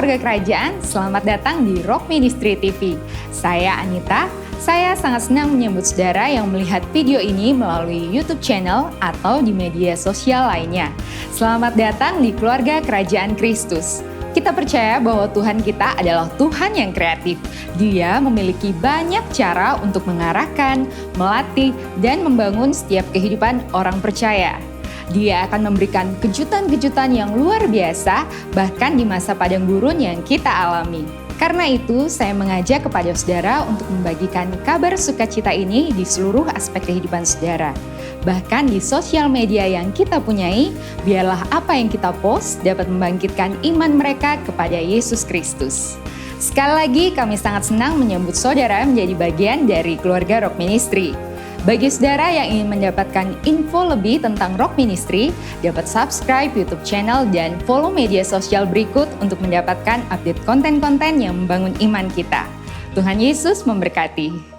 keluarga kerajaan, selamat datang di Rock Ministry TV. Saya Anita, saya sangat senang menyambut saudara yang melihat video ini melalui YouTube channel atau di media sosial lainnya. Selamat datang di keluarga kerajaan Kristus. Kita percaya bahwa Tuhan kita adalah Tuhan yang kreatif. Dia memiliki banyak cara untuk mengarahkan, melatih, dan membangun setiap kehidupan orang percaya. Dia akan memberikan kejutan-kejutan yang luar biasa, bahkan di masa padang gurun yang kita alami. Karena itu, saya mengajak kepada saudara untuk membagikan kabar sukacita ini di seluruh aspek kehidupan saudara. Bahkan di sosial media yang kita punyai, biarlah apa yang kita post dapat membangkitkan iman mereka kepada Yesus Kristus. Sekali lagi, kami sangat senang menyambut saudara menjadi bagian dari keluarga Rock Ministry. Bagi saudara yang ingin mendapatkan info lebih tentang Rock Ministry, dapat subscribe YouTube channel dan follow media sosial berikut untuk mendapatkan update konten-konten yang membangun iman kita. Tuhan Yesus memberkati.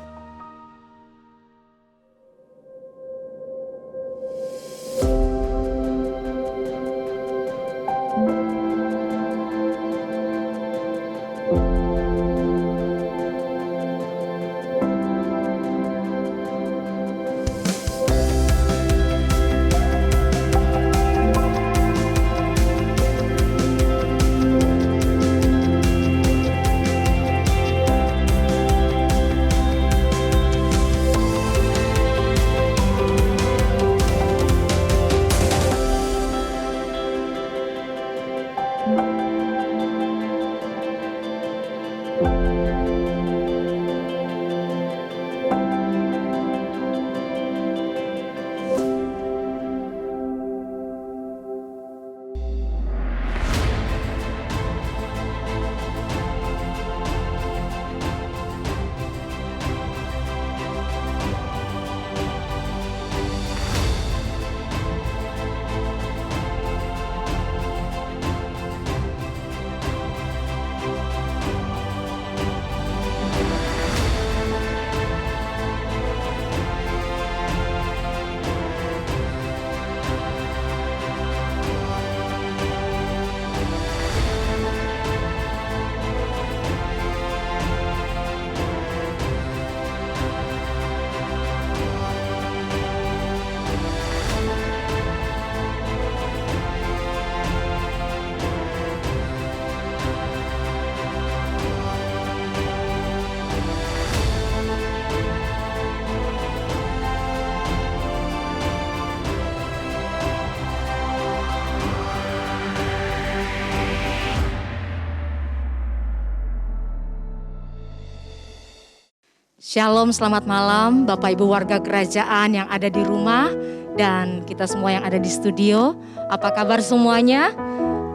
Shalom, selamat malam Bapak Ibu warga kerajaan yang ada di rumah dan kita semua yang ada di studio. Apa kabar semuanya?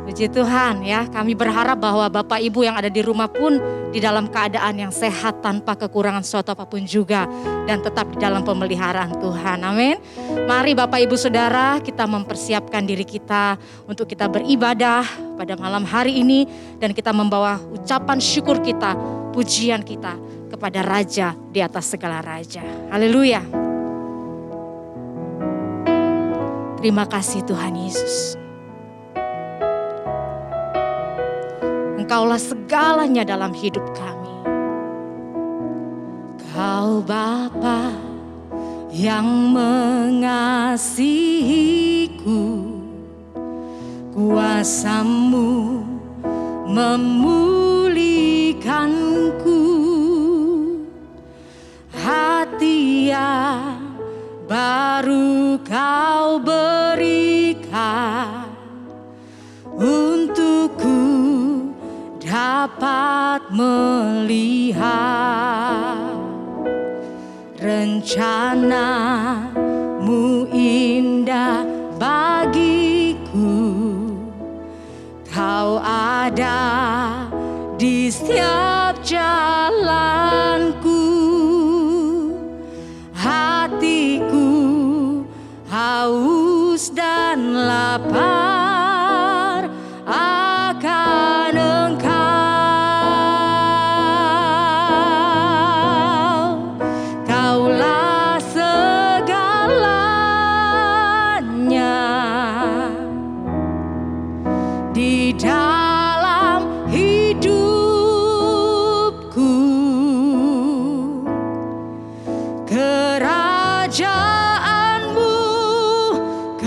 Puji Tuhan ya, kami berharap bahwa Bapak Ibu yang ada di rumah pun di dalam keadaan yang sehat tanpa kekurangan suatu apapun juga dan tetap di dalam pemeliharaan Tuhan. Amin. Mari Bapak Ibu Saudara, kita mempersiapkan diri kita untuk kita beribadah pada malam hari ini dan kita membawa ucapan syukur kita, pujian kita kepada Raja di atas segala raja. Haleluya. Terima kasih Tuhan Yesus. Engkaulah segalanya dalam hidup kami. Kau Bapa yang mengasihiku, kuasa-Mu memulihkanku. Hati yang baru Kau berikan untukku dapat melihat rencana-Mu indah bagiku. Kau ada di setiap jalanku. Hatiku haus dan lapar akan Engkau. Kaulah segalanya di dalam hidup.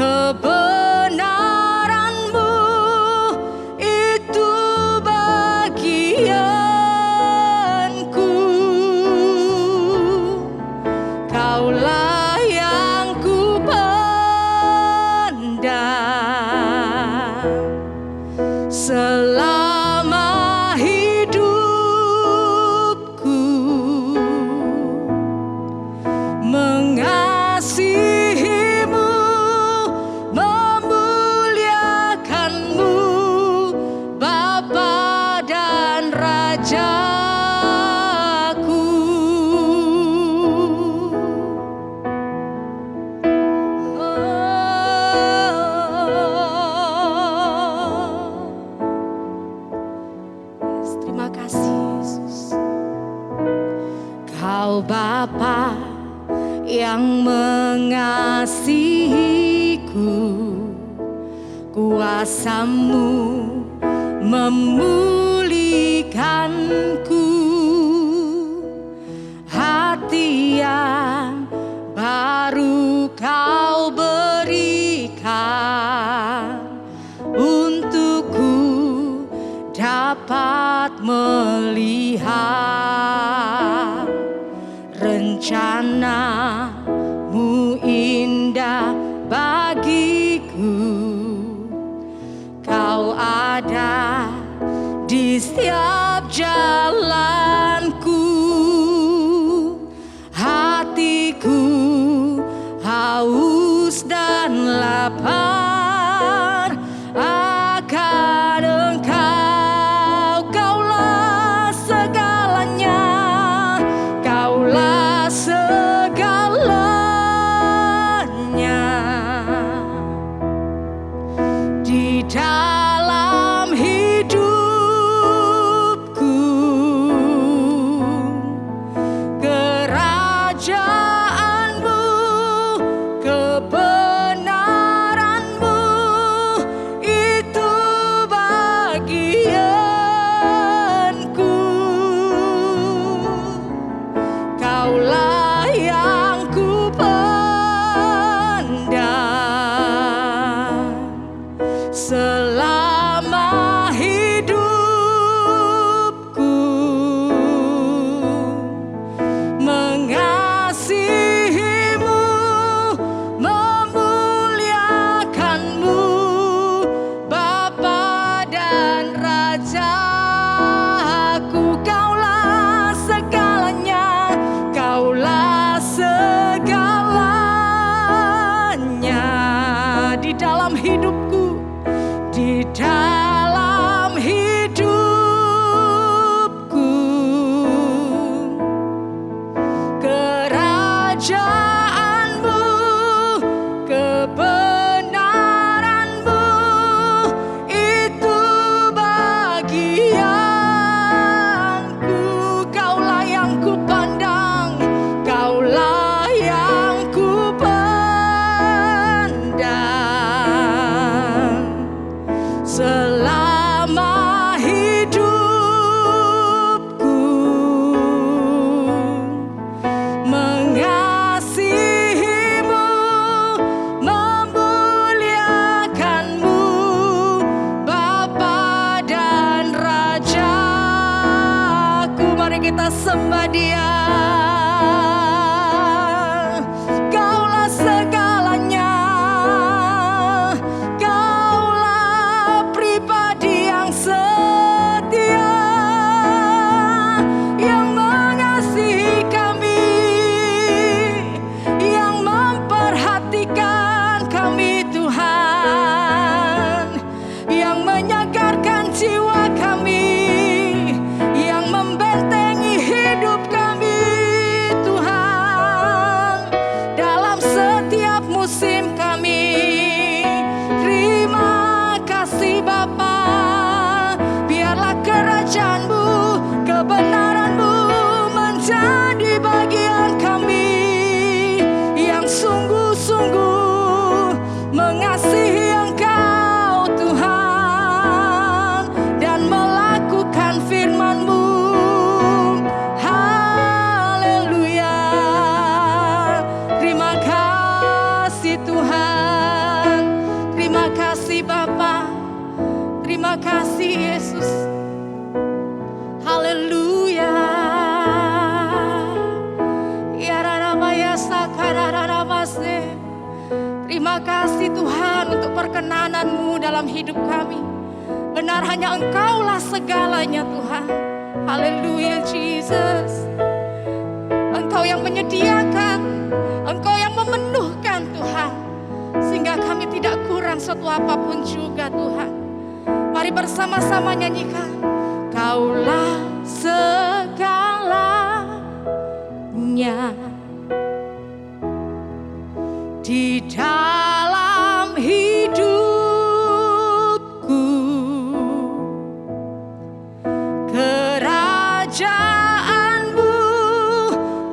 kebenaran-Mu itu bagianku. Kaulah yang ku pandang selama hidupku, mengasihi-Mu, memuliakan-Mu, Bapa dan Rajaku. Yes, terima kasih Yesus. Kau Bapa yang mengasihiku, kuasa-Mu memulihkanku, hati yang baru Kau berikan untukku dapat melihat rencana-Mu indah bagiku. Kau ada di setiap jalanku, hatiku haus dan lapar akan Engkau. Kaulah segalanya, Kaulah segalanya di dalam hidupku. Kerajaan-Mu, kebenaran-Mu itu bagianku. Kaulah yang ku pandang selama hidupku, mengasihi-Mu, memuliakan-Mu, Bapa dan Rajaku. Kaulah segalanya, Kaulah segalanya di dalam hidupku, di dalam hidupku. Kerajaan-Mu, kebenaran-Mu itu bagianku. Kaulah yang ku pandang, Kaulah yang ku pandang selama hidupku, mengasihi-Mu, memuliakan-Mu, Bapa dan Rajaku. Mari kita sembah Dia. Kaulah segalanya, Kaulah pribadi yang setia, yang mengasihi kami, yang memperhatikan kami Tuhan, yang menyegarkan jiwa kami, yang membentengi hidup kami Tuhan, dalam setiap musim kami. Terima kasih Bapa, biarlah kerajaan-Mu, kebenaran-Mu menjadi bagian kami yang sungguh-sungguh mengasihi kasih Bapa. Terima kasih Yesus. Haleluya. Ya Ramaya Sakarararamase. Terima kasih Tuhan untuk perkenanan-Mu dalam hidup kami. Benar hanya Engkaulah segalanya Tuhan. Haleluya Jesus. Engkau yang menyediakan, Engkau yang memenuhkan Tuhan. Sehingga kami tidak kurang satu apapun juga Tuhan. Mari bersama-sama nyanyikan. Kaulah segalanya di dalam hidupku. Kerajaan-Mu,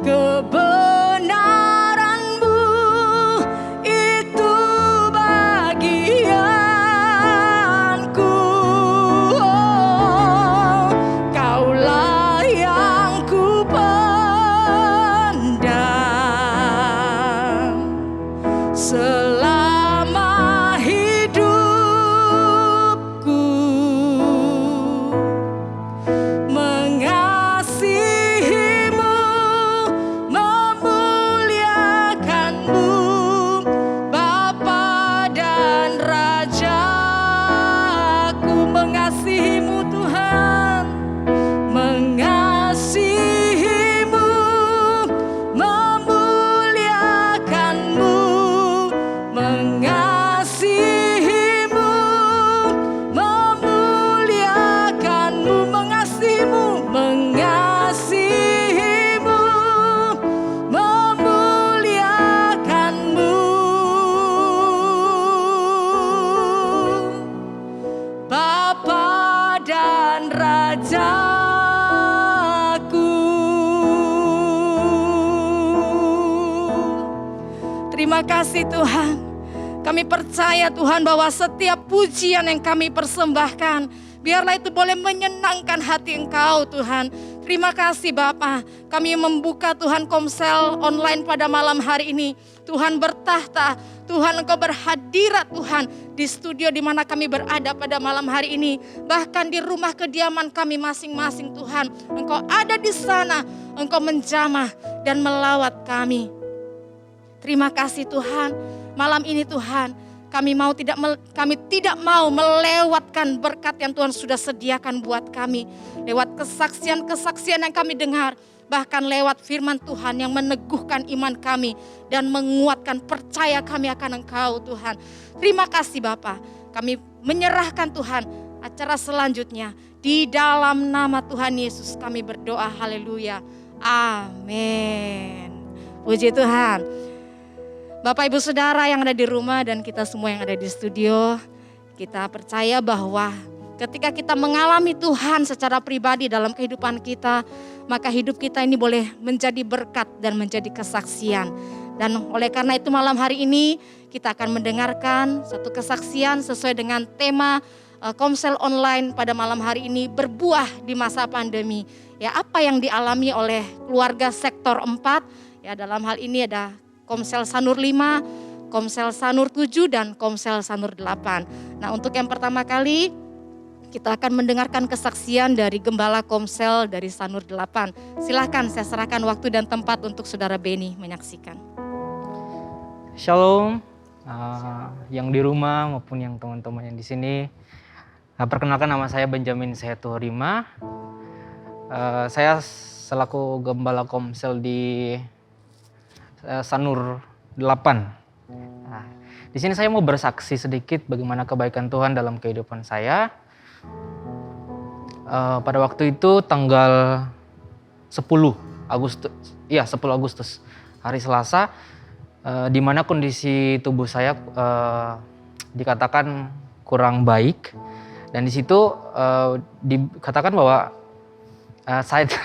kebenaran-Mu, itu bagianku. Oh, Kaulah yang ku pandang selama hidupku. Mengasihi-Mu, memuliakan-Mu, Bapa dan Rajaku. Mengasihi-Mu Tuhan, mengasihi-Mu, memuliakan-Mu, mengasihi-Mu, memuliakan-Mu, mengasihi-Mu, mengasihi-Mu, memuliakan-Mu, Bapa dan Rajaku. Terima kasih Tuhan. Kami percaya Tuhan bahwa setiap pujian yang kami persembahkan, biarlah itu boleh menyenangkan hati Engkau Tuhan. Terima kasih Bapa. Kami membuka Tuhan Komsel online pada malam hari ini. Tuhan bertahta, Tuhan Engkau berhadirat Tuhan di studio di mana kami berada pada malam hari ini. Bahkan di rumah kediaman kami masing-masing Tuhan. Engkau ada di sana, Engkau menjamah dan melawat kami. Terima kasih Tuhan. Malam ini Tuhan, kami tidak mau melewatkan berkat yang Tuhan sudah sediakan buat kami. Lewat kesaksian-kesaksian yang kami dengar, bahkan lewat firman Tuhan yang meneguhkan iman kami dan menguatkan percaya kami akan Engkau Tuhan. Terima kasih Bapa. Kami menyerahkan Tuhan acara selanjutnya. Di dalam nama Tuhan Yesus kami berdoa, haleluya. Amin. Puji Tuhan. Bapak Ibu Saudara yang ada di rumah dan kita semua yang ada di studio, kita percaya bahwa ketika kita mengalami Tuhan secara pribadi dalam kehidupan kita, maka hidup kita ini boleh menjadi berkat dan menjadi kesaksian. Dan oleh karena itu malam hari ini kita akan mendengarkan satu kesaksian sesuai dengan tema Komsel online pada malam hari ini, berbuah di masa pandemi. Ya, apa yang dialami oleh keluarga sektor 4, ya dalam hal ini ada Komsel Sanur 5, Komsel Sanur 7, dan Komsel Sanur 8. Nah, untuk yang pertama kali kita akan mendengarkan kesaksian dari Gembala Komsel dari Sanur 8. Silahkan saya serahkan waktu dan tempat untuk Saudara Beni menyaksikan. Shalom, yang di rumah maupun yang teman-teman yang di sini. Perkenalkan, nama saya Benjamin Setuhrima. Saya selaku Gembala Komsel di Sanur 8. Nah, di sini saya mau bersaksi sedikit bagaimana kebaikan Tuhan dalam kehidupan saya. Pada waktu itu tanggal 10 Agustus, hari Selasa, di mana kondisi tubuh saya dikatakan kurang baik, dan di situ dikatakan bahwa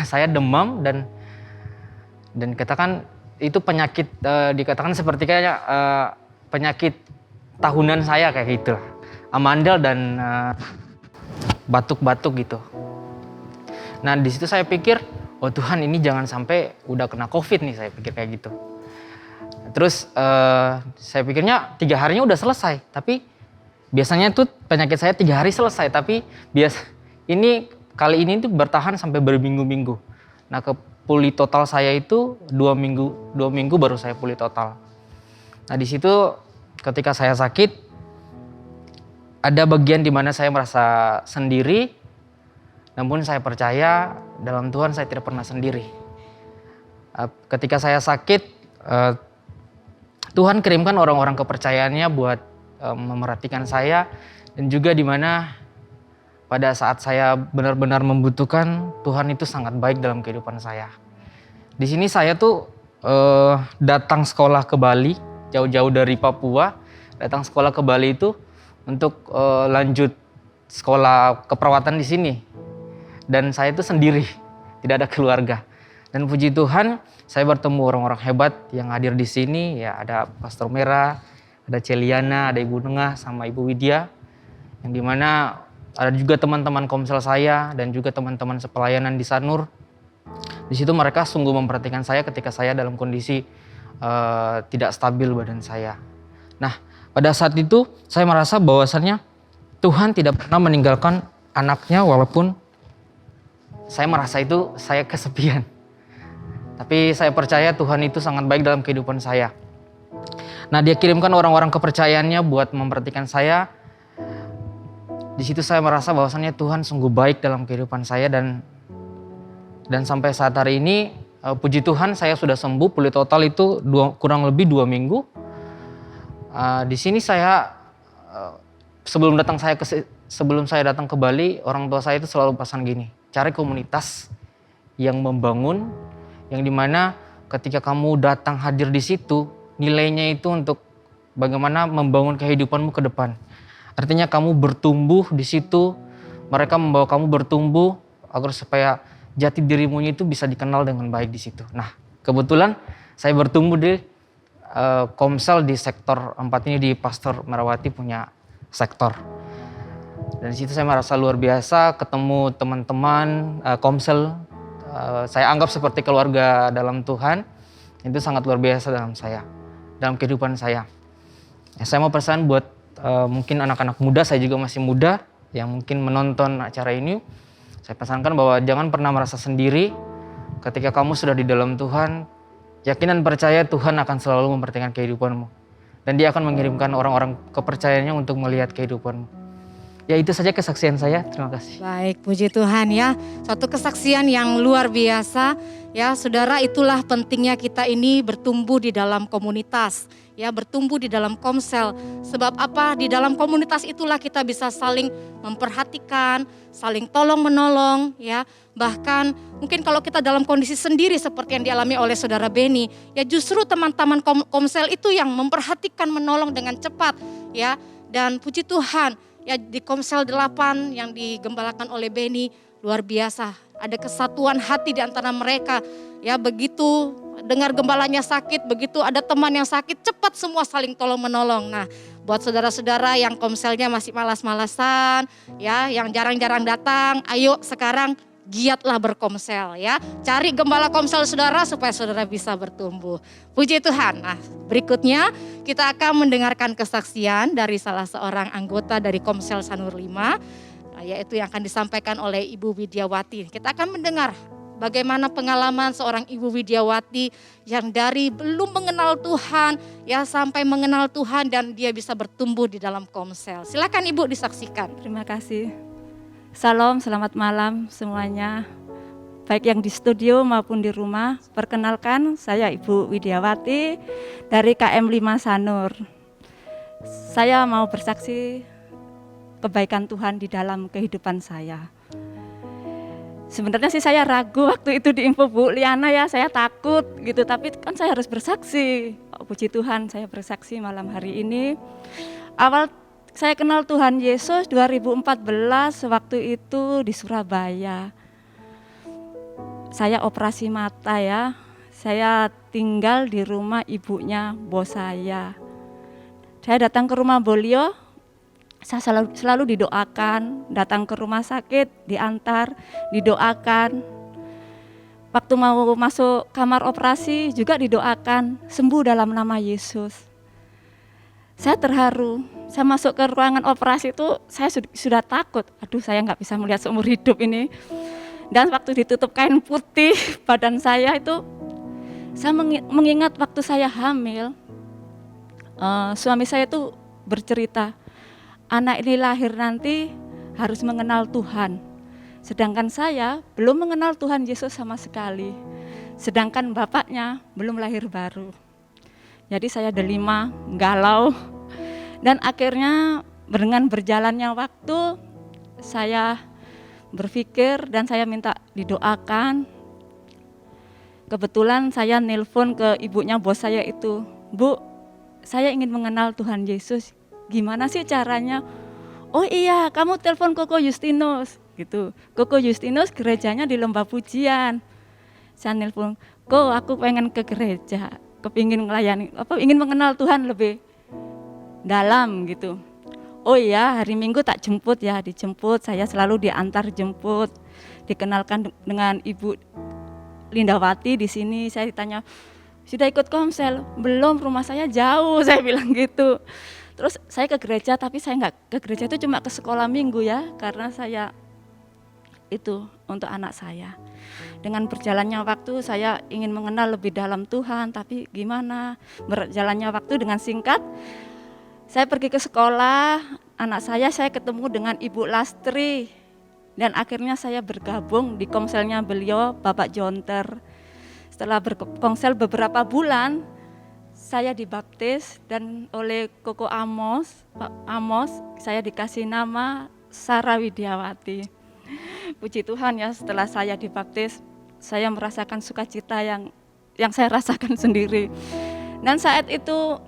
saya demam dan katakan itu penyakit, dikatakan seperti kayak penyakit tahunan saya kayak gitu, amandel dan batuk-batuk gitu. Nah di situ saya pikir, oh Tuhan, ini jangan sampai udah kena COVID nih, saya pikir kayak gitu. Terus saya pikirnya 3 harinya udah selesai, tapi biasanya tuh penyakit saya 3 hari selesai, tapi kali ini tuh bertahan sampai berminggu-minggu. Nah, pulih total saya itu 2 minggu baru saya pulih total. Nah, di situ ketika saya sakit, ada bagian di mana saya merasa sendiri, namun saya percaya dalam Tuhan saya tidak pernah sendiri. Ketika saya sakit, Tuhan kirimkan orang-orang kepercayaannya buat memerhatikan saya, dan juga di mana pada saat saya benar-benar membutuhkan, Tuhan itu sangat baik dalam kehidupan saya. Di sini saya tuh datang sekolah ke Bali, jauh-jauh dari Papua, datang sekolah ke Bali itu untuk lanjut sekolah keperawatan di sini. Dan saya itu sendiri, tidak ada keluarga. Dan puji Tuhan, saya bertemu orang-orang hebat yang hadir di sini. Ya, ada Pastor Merah, ada Celiana, ada Ibu Nengah, sama Ibu Widya. Yang dimana ada juga teman-teman komsel saya dan juga teman-teman sepelayanan di Sanur. Di situ mereka sungguh memperhatikan saya ketika saya dalam kondisi tidak stabil badan saya. Nah, pada saat itu saya merasa bahwasannya Tuhan tidak pernah meninggalkan anaknya walaupun saya merasa itu saya kesepian. Tapi saya percaya Tuhan itu sangat baik dalam kehidupan saya. Nah, Dia kirimkan orang-orang kepercayaannya buat memperhatikan saya. Di situ saya merasa bahwasannya Tuhan sungguh baik dalam kehidupan saya, dan sampai saat hari ini puji Tuhan saya sudah sembuh pulih total itu kurang lebih 2 minggu. Di sini saya sebelum saya datang ke Bali, orang tua saya itu selalu pesan gini, cari komunitas yang membangun, yang dimana ketika kamu datang hadir di situ, nilainya itu untuk bagaimana membangun kehidupanmu ke depan. Artinya kamu bertumbuh di situ, mereka membawa kamu bertumbuh agar supaya jati dirimu itu bisa dikenal dengan baik di situ. Nah, kebetulan saya bertumbuh di Komsel di sektor 4 ini, di Pastor Merawati punya sektor. Dan di situ saya merasa luar biasa, ketemu teman-teman Komsel, saya anggap seperti keluarga dalam Tuhan. Itu sangat luar biasa dalam kehidupan saya. Saya mau pesan buat mungkin anak-anak muda, saya juga masih muda, yang mungkin menonton acara ini. Saya pesankan bahwa jangan pernah merasa sendiri. Ketika kamu sudah di dalam Tuhan, yakin dan percaya Tuhan akan selalu memperhatikan kehidupanmu. Dan Dia akan mengirimkan orang-orang kepercayaannya untuk melihat kehidupanmu. Ya, itu saja kesaksian saya. Terima kasih. Baik, puji Tuhan ya. Suatu kesaksian yang luar biasa. Ya, saudara, itulah pentingnya kita ini bertumbuh di dalam komunitas. Ya, bertumbuh di dalam komsel. Sebab apa? Di dalam komunitas itulah kita bisa saling memperhatikan, saling tolong-menolong, ya. Bahkan mungkin kalau kita dalam kondisi sendiri seperti yang dialami oleh saudara Beni, ya justru teman-teman komsel itu yang memperhatikan, menolong dengan cepat, ya. Dan puji Tuhan, ya di Komsel 8 yang digembalakan oleh Beni, luar biasa. Ada kesatuan hati di antara mereka. Ya, begitu dengar gembalanya sakit, begitu ada teman yang sakit, cepat semua saling tolong menolong. Nah, buat saudara-saudara yang komselnya masih malas-malasan, ya, yang jarang-jarang datang, ayo sekarang giatlah berkomsel, ya. Cari gembala komsel saudara supaya saudara bisa bertumbuh. Puji Tuhan. Nah, berikutnya kita akan mendengarkan kesaksian dari salah seorang anggota dari Komsel Sanur 5, yaitu yang akan disampaikan oleh Ibu Widyawati. Kita akan mendengar bagaimana pengalaman seorang Ibu Widyawati yang dari belum mengenal Tuhan, ya, sampai mengenal Tuhan dan dia bisa bertumbuh di dalam komsel. Silakan Ibu disaksikan. Terima kasih. Salam, selamat malam semuanya. Baik yang di studio maupun di rumah. Perkenalkan, saya Ibu Widyawati dari KM 5 Sanur. Saya mau bersaksi kebaikan Tuhan di dalam kehidupan saya. Sebenarnya sih saya ragu waktu itu di info Bu Liana, ya, saya takut gitu, tapi kan saya harus bersaksi. Oh, puji Tuhan, saya bersaksi malam hari ini. Awal saya kenal Tuhan Yesus 2014 waktu itu di Surabaya. Saya operasi mata, ya. Saya tinggal di rumah ibunya bos saya. Saya datang ke rumah beliau. Saya selalu didoakan, datang ke rumah sakit, diantar, didoakan. Waktu mau masuk kamar operasi juga didoakan, sembuh dalam nama Yesus. Saya terharu, saya masuk ke ruangan operasi itu saya sudah takut. Aduh, saya nggak bisa melihat seumur hidup ini. Dan waktu ditutup kain putih badan saya itu, saya mengingat waktu saya hamil, suami saya itu bercerita, anak ini lahir nanti harus mengenal Tuhan. Sedangkan saya belum mengenal Tuhan Yesus sama sekali. Sedangkan bapaknya belum lahir baru. Jadi saya delima, galau. Dan akhirnya dengan berjalannya waktu, saya berpikir dan saya minta didoakan. Kebetulan saya nelpon ke ibunya bos saya itu, Bu, saya ingin mengenal Tuhan Yesus. Gimana sih caranya? Oh iya, kamu telepon Koko Justinus gitu. Koko Justinus gerejanya di Lembah Pujian. Saya nelpon, Kok aku pengen ke gereja, kepingin melayani, ingin mengenal Tuhan lebih dalam gitu. Oh iya, hari Minggu tak jemput ya, dijemput, saya selalu diantar jemput. Dikenalkan dengan Ibu Lindawati di sini. Saya ditanya, sudah ikut komsel? Belum, rumah saya jauh, saya bilang gitu. Terus saya ke gereja, tapi saya nggak ke gereja itu cuma ke sekolah minggu ya, karena saya itu untuk anak saya. Dengan berjalannya waktu saya ingin mengenal lebih dalam Tuhan, tapi gimana? Berjalannya waktu dengan singkat, saya pergi ke sekolah, anak saya ketemu dengan Ibu Lastri, dan akhirnya saya bergabung di komselnya beliau, Bapak Jonter. Setelah berkomsel beberapa bulan, saya dibaptis dan oleh Koko Amos, Pak Amos, saya dikasih nama Sarah Widiawati. Puji Tuhan ya, setelah saya dibaptis, saya merasakan sukacita yang saya rasakan sendiri. Dan saat itu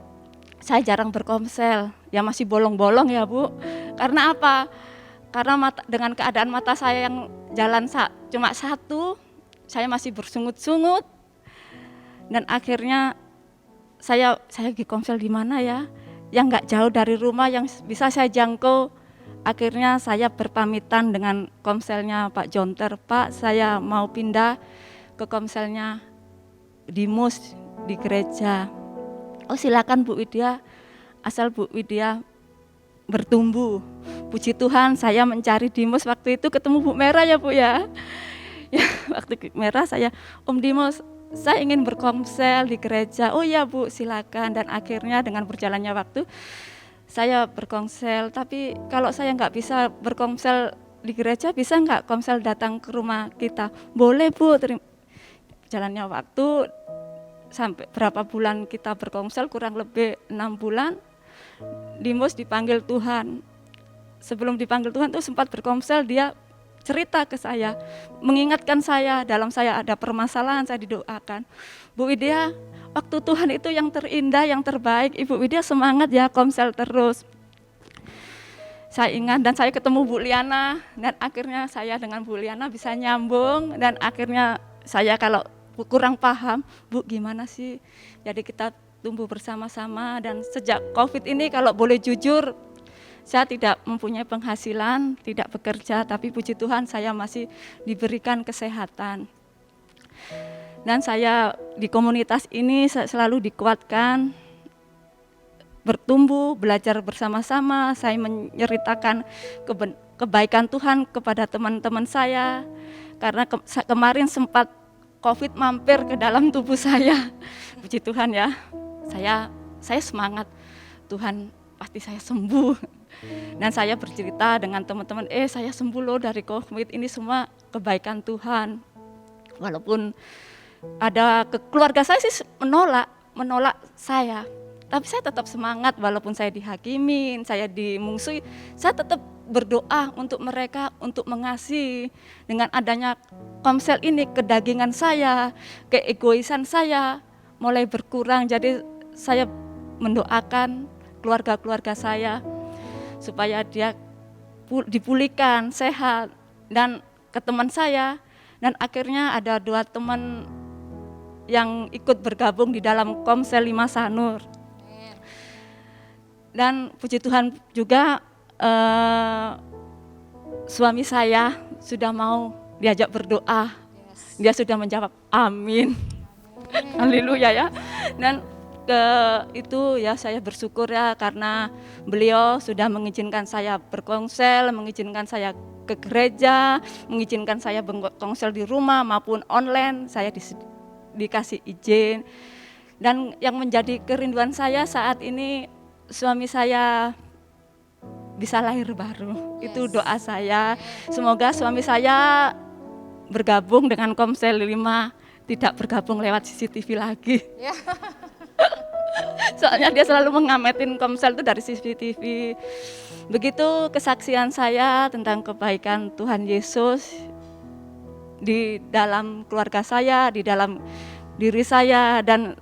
saya jarang berkomsel, ya masih bolong-bolong ya Bu. Karena apa? Karena dengan keadaan mata saya yang jalan cuma satu, saya masih bersungut-sungut. Dan akhirnya saya di komsel di mana ya? Yang nggak jauh dari rumah yang bisa saya jangkau. Akhirnya saya berpamitan dengan komselnya Pak Jonter, Pak saya mau pindah ke komselnya Dimus di gereja. Oh silakan Bu Widya, asal Bu Widya bertumbuh. Puji Tuhan saya mencari Dimus, waktu itu ketemu Bu Merah ya Bu ya. Ya waktu Merah saya, Om Dimus saya ingin berkomsel di gereja. Oh ya Bu silakan. Dan akhirnya dengan berjalannya waktu saya berkomsel. Tapi kalau saya nggak bisa berkomsel di gereja, bisa nggak komsel datang ke rumah kita? Boleh Bu. Jalannya waktu sampai berapa bulan kita berkomsel, kurang lebih 6 bulan, Dimus dipanggil Tuhan. Sebelum dipanggil Tuhan tuh sempat berkomsel, dia cerita ke saya, mengingatkan saya, dalam saya ada permasalahan, saya didoakan. Bu Widya, waktu Tuhan itu yang terindah, yang terbaik, Ibu Widya semangat ya komsel terus. Saya ingat dan saya ketemu Bu Liana, dan akhirnya saya dengan Bu Liana bisa nyambung, dan akhirnya saya kalau kurang paham, Bu gimana sih? Jadi kita tumbuh bersama-sama, dan sejak COVID ini kalau boleh jujur, saya tidak mempunyai penghasilan, tidak bekerja, tapi puji Tuhan saya masih diberikan kesehatan. Dan saya di komunitas ini selalu dikuatkan, bertumbuh, belajar bersama-sama, saya menceritakan kebaikan Tuhan kepada teman-teman saya, karena kemarin sempat COVID mampir ke dalam tubuh saya. Puji Tuhan ya, saya semangat, Tuhan pasti saya sembuh. Dan saya bercerita dengan teman-teman, saya sembuh loh dari COVID, ini semua kebaikan Tuhan. Walaupun ada keluarga saya sih menolak saya, tapi saya tetap semangat walaupun saya dihakimin, saya dimungsuhi, saya tetap berdoa untuk mereka, untuk mengasihi. Dengan adanya komsel ini, kedagingan saya, keegoisan saya mulai berkurang. Jadi saya mendoakan keluarga-keluarga saya supaya dia dipulihkan, sehat. Dan ke teman saya, dan akhirnya ada 2 teman yang ikut bergabung di dalam Komsel 5 Sanur. Dan puji Tuhan juga suami saya sudah mau diajak berdoa. Dia sudah menjawab amin. Haleluya ya. Dan ke itu ya saya bersyukur ya karena beliau sudah mengizinkan saya berkonsel, mengizinkan saya ke gereja, mengizinkan saya berkonsel di rumah maupun online, saya dikasih izin. Dan yang menjadi kerinduan saya saat ini suami saya bisa lahir baru. Itu doa saya. Semoga suami saya bergabung dengan Komsel 5, tidak bergabung lewat CCTV lagi. Soalnya dia selalu mengametin Komsel itu dari CCTV. Begitu kesaksian saya tentang kebaikan Tuhan Yesus di dalam keluarga saya, di dalam diri saya, dan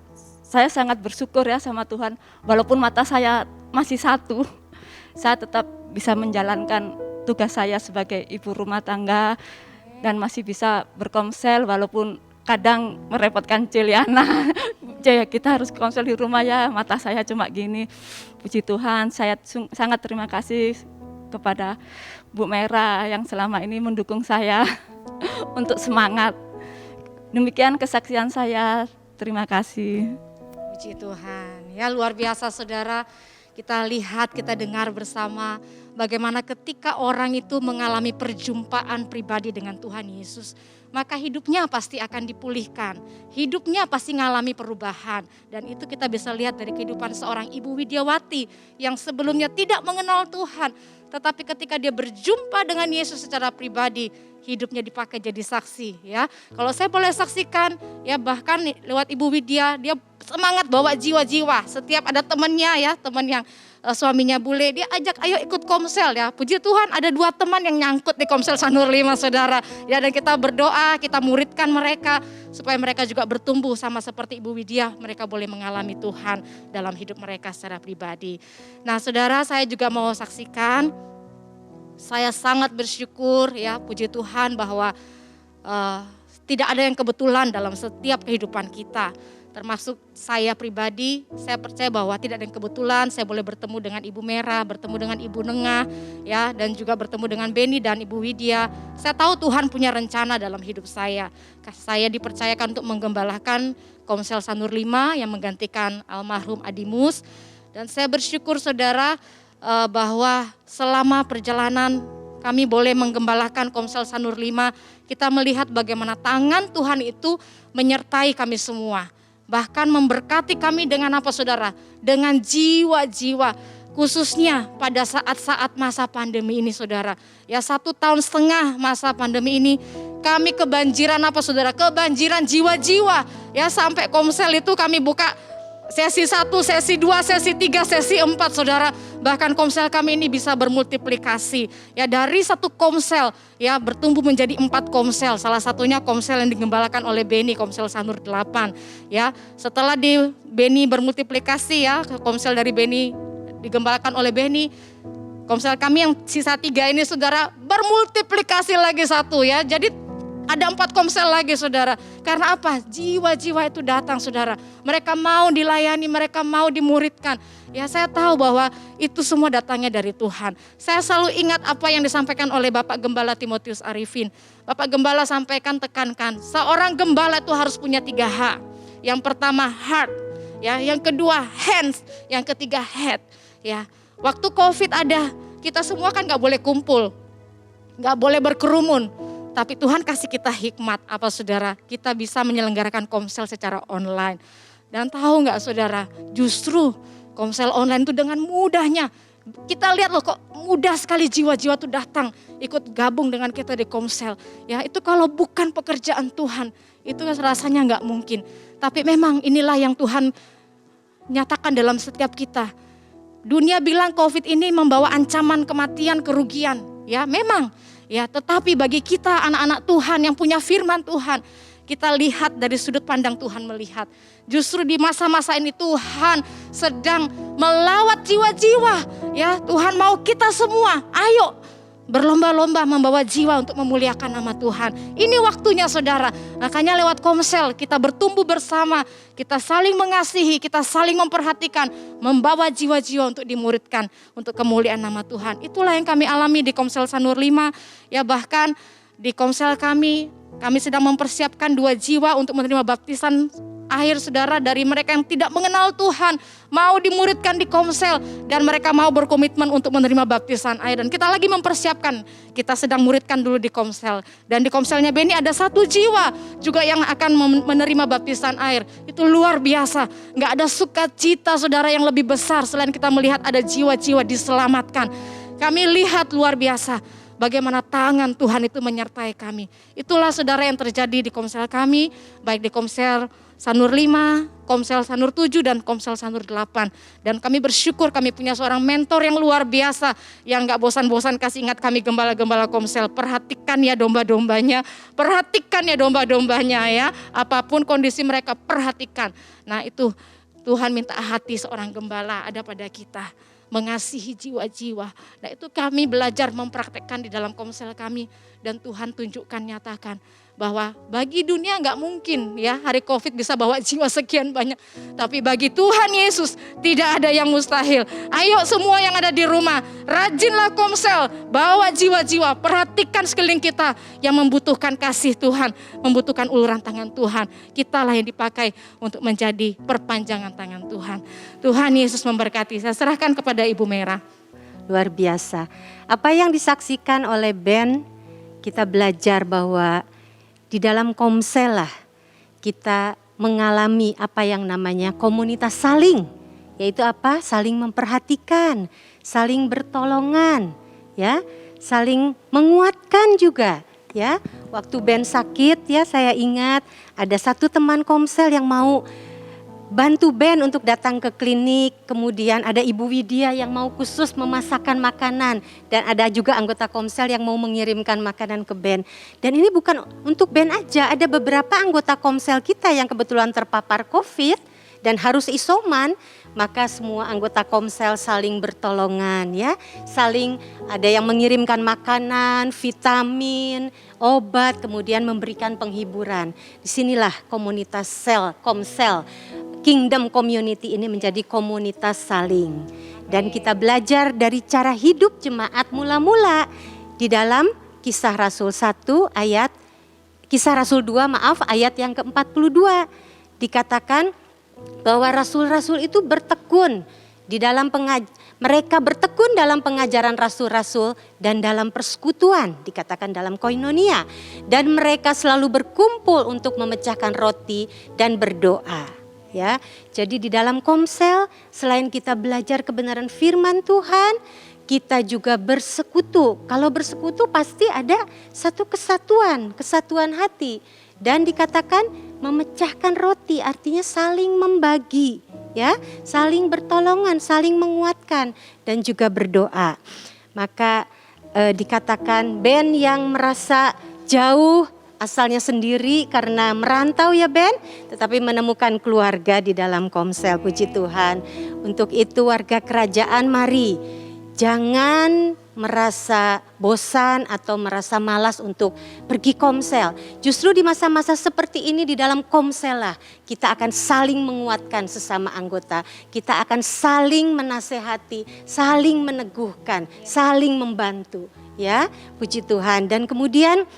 saya sangat bersyukur ya sama Tuhan. Walaupun mata saya masih satu, saya tetap bisa menjalankan tugas saya sebagai ibu rumah tangga dan masih bisa berkomsel walaupun kadang merepotkan Celiana. Ya kita harus konsel di rumah ya, mata saya cuma gini. Puji Tuhan, saya sangat terima kasih kepada Bu Mera yang selama ini mendukung saya untuk semangat. Demikian kesaksian saya, terima kasih. Puji Tuhan, ya luar biasa saudara. Kita lihat, kita dengar bersama bagaimana ketika orang itu mengalami perjumpaan pribadi dengan Tuhan Yesus, maka hidupnya pasti akan dipulihkan, hidupnya pasti mengalami perubahan. Dan itu kita bisa lihat dari kehidupan seorang Ibu Widiawati yang sebelumnya tidak mengenal Tuhan, tetapi ketika dia berjumpa dengan Yesus secara pribadi, hidupnya dipakai jadi saksi ya. Kalau saya boleh saksikan ya, bahkan lewat Ibu Widya, dia semangat bawa jiwa-jiwa. Setiap ada temannya ya, teman yang suaminya bule, dia ajak ayo ikut komsel ya. Puji Tuhan ada 2 teman yang nyangkut di Komsel Sanur 5 saudara. Ya, dan kita berdoa, kita muridkan mereka supaya mereka juga bertumbuh sama seperti Ibu Widya. Mereka boleh mengalami Tuhan dalam hidup mereka secara pribadi. Nah saudara, saya juga mau saksikan, saya sangat bersyukur ya, puji Tuhan bahwa tidak ada yang kebetulan dalam setiap kehidupan kita. Termasuk saya pribadi, saya percaya bahwa tidak ada yang kebetulan. Saya boleh bertemu dengan Ibu Mera, bertemu dengan Ibu Nengah, ya, dan juga bertemu dengan Beni dan Ibu Widya. Saya tahu Tuhan punya rencana dalam hidup saya. Saya dipercayakan untuk menggembalakan Komsel Sanur 5 yang menggantikan almarhum Adimus. Dan saya bersyukur saudara bahwa selama perjalanan kami boleh menggembalakan Komsel Sanur 5, kita melihat bagaimana tangan Tuhan itu menyertai kami semua. Bahkan memberkati kami dengan apa saudara? Dengan jiwa-jiwa, khususnya pada saat-saat masa pandemi ini saudara. Ya 1,5 tahun masa pandemi ini kami kebanjiran apa saudara? Kebanjiran jiwa-jiwa. Ya sampai Komsel itu kami buka sesi 1, sesi 2, sesi 3, sesi 4 saudara. Bahkan Komsel kami ini bisa bermultiplikasi. Ya dari 1 Komsel ya bertumbuh menjadi 4 Komsel. Salah satunya Komsel yang digembalakan oleh Beni, Komsel Sanur 8. Ya setelah di Beni bermultiplikasi ya, Komsel dari Beni digembalakan oleh Beni. Komsel kami yang sisa 3 ini saudara bermultiplikasi lagi 1 ya. Jadi ada 4 Komsel lagi saudara. Karena apa? Jiwa-jiwa itu datang saudara. Mereka mau dilayani, mereka mau dimuridkan. Ya saya tahu bahwa itu semua datangnya dari Tuhan. Saya selalu ingat apa yang disampaikan oleh Bapak Gembala Timotius Arifin. Bapak Gembala sampaikan, tekankan, seorang gembala itu harus punya 3 H. Yang pertama heart, ya, yang kedua hands, yang ketiga head. Ya, waktu COVID ada, kita semua kan nggak boleh kumpul, nggak boleh berkerumun. Tapi Tuhan kasih kita hikmat apa saudara, kita bisa menyelenggarakan Komsel secara online. Dan tahu nggak saudara, justru Komsel online itu dengan mudahnya, kita lihat loh kok mudah sekali jiwa-jiwa itu datang ikut gabung dengan kita di Komsel. Ya itu kalau bukan pekerjaan Tuhan, itu rasanya nggak mungkin. Tapi memang inilah yang Tuhan nyatakan dalam setiap kita. Dunia bilang COVID ini membawa ancaman kematian, kerugian. Ya memang. Ya, tetapi bagi kita anak-anak Tuhan yang punya firman Tuhan, kita lihat dari sudut pandang Tuhan melihat. Justru di masa-masa ini Tuhan sedang melawat jiwa-jiwa. Ya, Tuhan mau kita semua, ayo berlomba-lomba membawa jiwa untuk memuliakan nama Tuhan. Ini waktunya saudara. Makanya lewat Komsel kita bertumbuh bersama, kita saling mengasihi, kita saling memperhatikan, membawa jiwa-jiwa untuk dimuridkan untuk kemuliaan nama Tuhan. Itulah yang kami alami di Komsel Sanur 5. Ya bahkan di Komsel kami sedang mempersiapkan 2 jiwa untuk menerima baptisan air saudara dari mereka yang tidak mengenal Tuhan. Mau dimuridkan di Komsel dan mereka mau berkomitmen untuk menerima baptisan air. Dan kita lagi mempersiapkan, kita sedang muridkan dulu di Komsel. Dan di Komselnya Beni ada 1 jiwa juga yang akan menerima baptisan air. Itu luar biasa, gak ada sukacita saudara yang lebih besar selain kita melihat ada jiwa-jiwa diselamatkan. Kami lihat luar biasa bagaimana tangan Tuhan itu menyertai kami. Itulah saudara yang terjadi di Komsel kami, baik di Komsel Sanur 5, Komsel Sanur 7, dan Komsel Sanur 8. Dan kami bersyukur kami punya seorang mentor yang luar biasa, yang gak bosan-bosan kasih ingat kami gembala-gembala Komsel. Perhatikan ya domba-dombanya, perhatikan ya domba-dombanya ya. Apapun kondisi mereka, perhatikan. Nah itu Tuhan minta hati seorang gembala ada pada kita, mengasihi jiwa-jiwa. Nah itu kami belajar mempraktekkan di dalam Komsel kami. Dan Tuhan tunjukkan, nyatakan bahwa bagi dunia gak mungkin ya hari Covid bisa bawa jiwa sekian banyak. Tapi bagi Tuhan Yesus tidak ada yang mustahil. Ayo semua yang ada di rumah, rajinlah Komsel, bawa jiwa-jiwa, perhatikan sekeliling kita yang membutuhkan kasih Tuhan, membutuhkan uluran tangan Tuhan. Kitalah yang dipakai untuk menjadi perpanjangan tangan Tuhan. Tuhan Yesus memberkati. Saya serahkan kepada Ibu Merah. Luar biasa. Apa yang disaksikan oleh Ben, kita belajar bahwa di dalam Komsel lah kita mengalami apa yang namanya komunitas saling. Yaitu apa? Saling memperhatikan, saling bertolongan, ya, saling menguatkan juga. Ya, waktu Ben sakit ya saya ingat ada satu teman Komsel yang mau bantu Ben untuk datang ke klinik, kemudian ada Ibu Widya yang mau khusus memasakkan makanan, dan ada juga anggota Komsel yang mau mengirimkan makanan ke Ben. Dan ini bukan untuk Ben aja, ada beberapa anggota Komsel kita yang kebetulan terpapar COVID dan harus isoman, maka semua anggota Komsel saling bertolongan ya, saling ada yang mengirimkan makanan, vitamin, obat, kemudian memberikan penghiburan. Disinilah komunitas Komsel, Kingdom Community ini menjadi komunitas saling. Dan kita belajar dari cara hidup jemaat mula-mula di dalam Kisah Rasul 1 ayat, Kisah Rasul 2 ayat yang ke-42. Dikatakan bahwa rasul-rasul itu bertekun di dalam mereka bertekun dalam pengajaran rasul-rasul dan dalam persekutuan, dikatakan dalam koinonia. Dan mereka selalu berkumpul untuk memecahkan roti dan berdoa. Ya, jadi di dalam Komsel selain kita belajar kebenaran firman Tuhan, kita juga bersekutu. Kalau bersekutu pasti ada satu kesatuan hati. Dan dikatakan memecahkan roti artinya saling membagi, ya, saling bertolongan, saling menguatkan dan juga berdoa. Maka dikatakan Ben yang merasa jauh asalnya sendiri karena merantau ya Ben, tetapi menemukan keluarga di dalam Komsel, puji Tuhan. Untuk itu warga kerajaan mari, jangan merasa bosan atau merasa malas untuk pergi Komsel. Justru di masa-masa seperti ini di dalam Komsel lah kita akan saling menguatkan sesama anggota. Kita akan saling menasehati, saling meneguhkan, saling membantu. Ya, puji Tuhan. Dan kemudian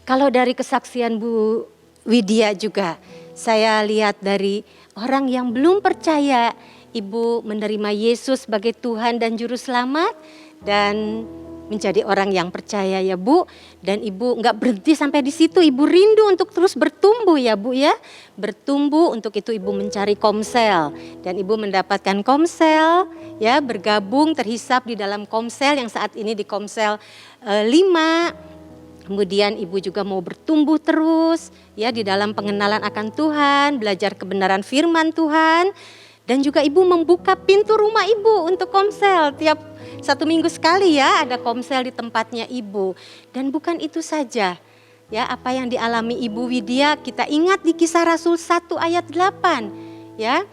kalau dari kesaksian Bu Widya juga, saya lihat dari orang yang belum percaya, Ibu menerima Yesus sebagai Tuhan dan Juru Selamat dan menjadi orang yang percaya ya Bu. Dan Ibu nggak berhenti sampai di situ, Ibu rindu untuk terus bertumbuh ya Bu ya. Bertumbuh, untuk itu Ibu mencari Komsel dan Ibu mendapatkan Komsel ya, bergabung terhisap di dalam Komsel yang saat ini di Komsel 5. Kemudian Ibu juga mau bertumbuh terus ya di dalam pengenalan akan Tuhan, belajar kebenaran firman Tuhan. Dan juga Ibu membuka pintu rumah Ibu untuk Komsel. Tiap 1 minggu sekali ya ada Komsel di tempatnya Ibu. Dan bukan itu saja ya, apa yang dialami Ibu Widya kita ingat di Kisah Rasul 1 ayat 8 ya.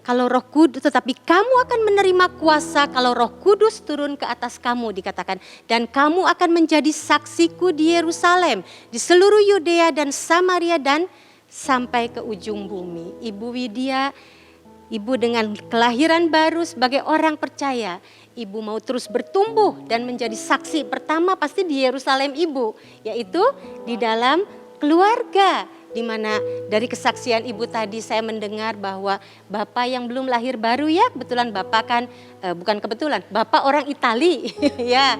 Kalau Roh Kudus, tetapi kamu akan menerima kuasa kalau Roh Kudus turun ke atas kamu, dikatakan. Dan kamu akan menjadi saksiku di Yerusalem, di seluruh Yudea dan Samaria dan sampai ke ujung bumi. Ibu Widya, Ibu dengan kelahiran baru sebagai orang percaya, Ibu mau terus bertumbuh dan menjadi saksi pertama pasti di Yerusalem Ibu, yaitu di dalam keluarga. di mana dari kesaksian Ibu tadi saya mendengar bahwa Bapak yang belum lahir baru ya, kebetulan Bapak kan, bukan kebetulan, Bapak orang Itali ya,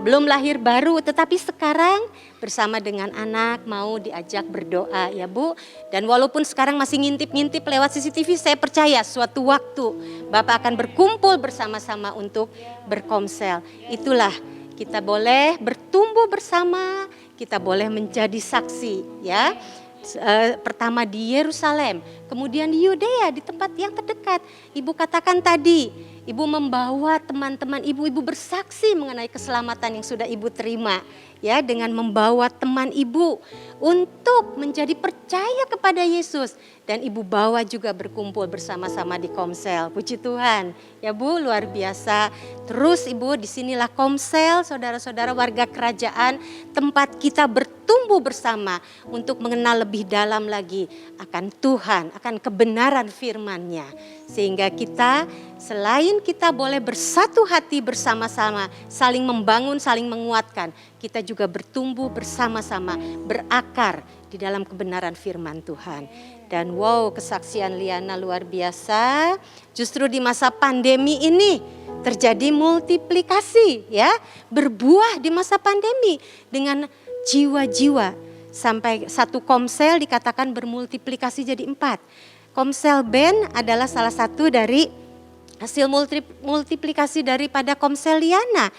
belum lahir baru tetapi sekarang bersama dengan anak mau diajak berdoa ya Bu. Dan walaupun sekarang masih ngintip-ngintip lewat CCTV, saya percaya suatu waktu Bapak akan berkumpul bersama-sama untuk berkomsel. Itulah, kita boleh bertumbuh bersama, kita boleh menjadi saksi ya. Pertama di Yerusalem, kemudian di Yudea, di tempat yang terdekat. Ibu katakan tadi, Ibu membawa teman-teman Ibu bersaksi mengenai keselamatan yang sudah Ibu terima. Ya, dengan membawa teman Ibu untuk menjadi percaya kepada Yesus. Dan Ibu bawa juga berkumpul bersama-sama di Komsel. Puji Tuhan. Ya Bu, luar biasa. Terus Ibu, disinilah Komsel, saudara-saudara warga kerajaan, tempat kita bertumbuh bersama untuk mengenal lebih dalam lagi akan Tuhan, akan kebenaran firman-Nya. Sehingga kita, selain kita boleh bersatu hati bersama-sama, saling membangun, saling menguatkan, kita juga bertumbuh bersama-sama, berakar di dalam kebenaran firman Tuhan. Dan wow, kesaksian Liana luar biasa. Justru di masa pandemi ini terjadi multiplikasi ya, berbuah di masa pandemi dengan jiwa-jiwa. Sampai satu komsel dikatakan bermultiplikasi jadi 4. Komsel Ben adalah salah satu dari hasil multiplikasi daripada Komsel Liana.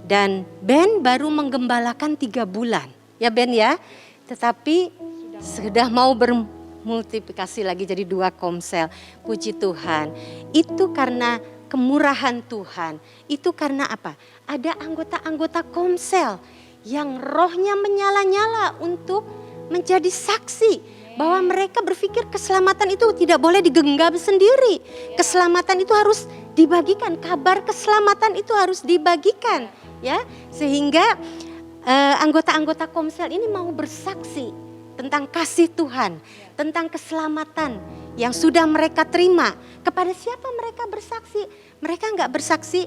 Dan Ben baru menggembalakan 3 bulan. Ya Ben ya. Tetapi sudah mau bermultiplikasi lagi jadi 2 komsel. Puji Tuhan. Itu karena kemurahan Tuhan. Itu karena apa? Ada anggota-anggota komsel yang rohnya menyala-nyala untuk menjadi saksi. Bahwa mereka berpikir keselamatan itu tidak boleh digenggam sendiri. Keselamatan itu harus dibagikan, kabar keselamatan itu harus dibagikan. Ya, sehingga anggota-anggota komsel ini mau bersaksi tentang kasih Tuhan, tentang keselamatan yang sudah mereka terima. Kepada siapa mereka bersaksi? Mereka enggak bersaksi